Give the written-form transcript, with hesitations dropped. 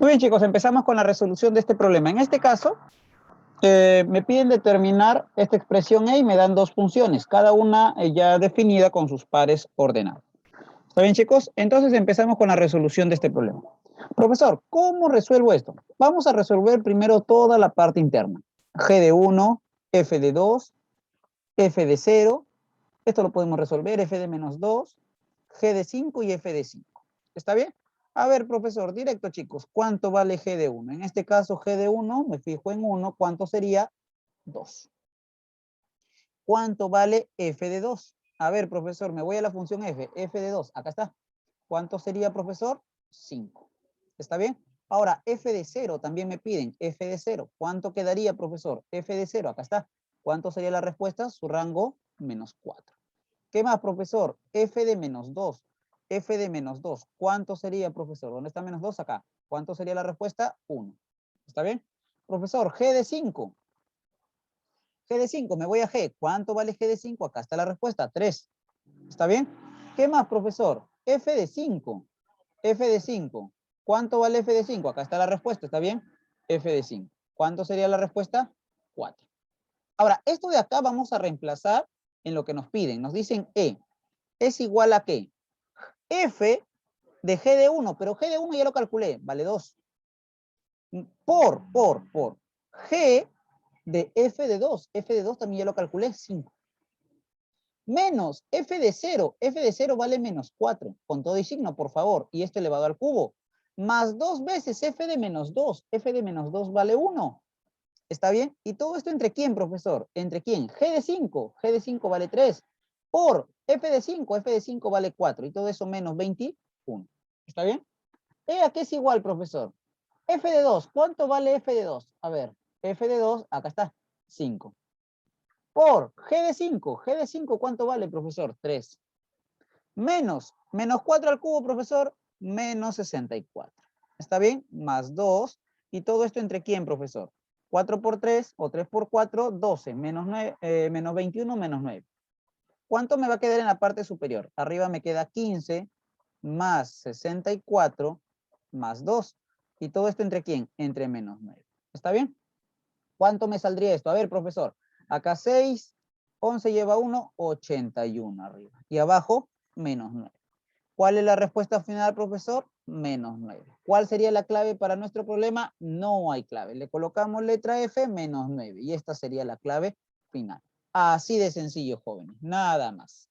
Muy bien, chicos, empezamos con la resolución de este problema. En este caso, me piden determinar esta expresión E y me dan dos funciones, cada una ya definida con sus pares ordenados. ¿Está bien, chicos? Entonces empezamos con la resolución de este problema. Profesor, ¿cómo resuelvo esto? Vamos a resolver primero toda la parte interna. G de 1, F de 2, F de 0. Esto lo podemos resolver, F de menos 2, G de 5 y F de 5. ¿Está bien? A ver, profesor, directo, chicos, ¿cuánto vale G de 1? En este caso, G de 1, me fijo en 1, ¿cuánto sería? 2. ¿Cuánto vale F de 2? A ver, profesor, me voy a la función F. F de 2, acá está. ¿Cuánto sería, profesor? 5. ¿Está bien? Ahora, F de 0 también me piden. F de 0. ¿Cuánto quedaría, profesor? F de 0, acá está. ¿Cuánto sería la respuesta? Su rango, menos 4. ¿Qué más, profesor? F de menos 2. F de menos 2. ¿Cuánto sería, profesor? ¿Dónde está menos 2? Acá. ¿Cuánto sería la respuesta? 1. ¿Está bien? Profesor, G de 5. G de 5, me voy a G. ¿Cuánto vale G de 5? Acá está la respuesta, 3. ¿Está bien? ¿Qué más, profesor? F de 5. F de 5. ¿Cuánto vale F de 5? Acá está la respuesta, ¿está bien? F de 5. ¿Cuánto sería la respuesta? 4. Ahora, esto de acá vamos a reemplazar en lo que nos piden. Nos dicen E es igual a ¿qué? F de G de 1, pero G de 1 ya lo calculé, vale 2. Por G de F de 2. F de 2 también ya lo calculé, 5. Menos F de 0. F de 0 vale menos 4. Con todo y signo, por favor. Y esto elevado al cubo. Más 2 veces F de menos 2. F de menos 2 vale 1. ¿Está bien? ¿Y todo esto entre quién, profesor? ¿Entre quién? G de 5. G de 5 vale 3. Por F de 5. F de 5 vale 4. Y todo eso menos 21. ¿Está bien? E a qué es igual, profesor. F de 2. ¿Cuánto vale F de 2? A ver. F de 2, acá está. 5. Por G de 5. G de 5, ¿cuánto vale, profesor? 3. Menos 4 al cubo, profesor, menos 64. ¿Está bien? Más 2. ¿Y todo esto entre quién, profesor? 4 por 3 o 3 por 4, 12. Menos 21, menos 9. ¿Cuánto me va a quedar en la parte superior? Arriba me queda 15 más 64 más 2. ¿Y todo esto entre quién? Entre menos 9. ¿Está bien? ¿Cuánto me saldría esto? A ver, profesor. Acá 6, 11 lleva 1, 81 arriba. Y abajo, menos 9. ¿Cuál es la respuesta final, profesor? Menos 9. ¿Cuál sería la clave para nuestro problema? No hay clave. Le colocamos letra F, menos 9. Y esta sería la clave final. Así de sencillo, jóvenes. Nada más.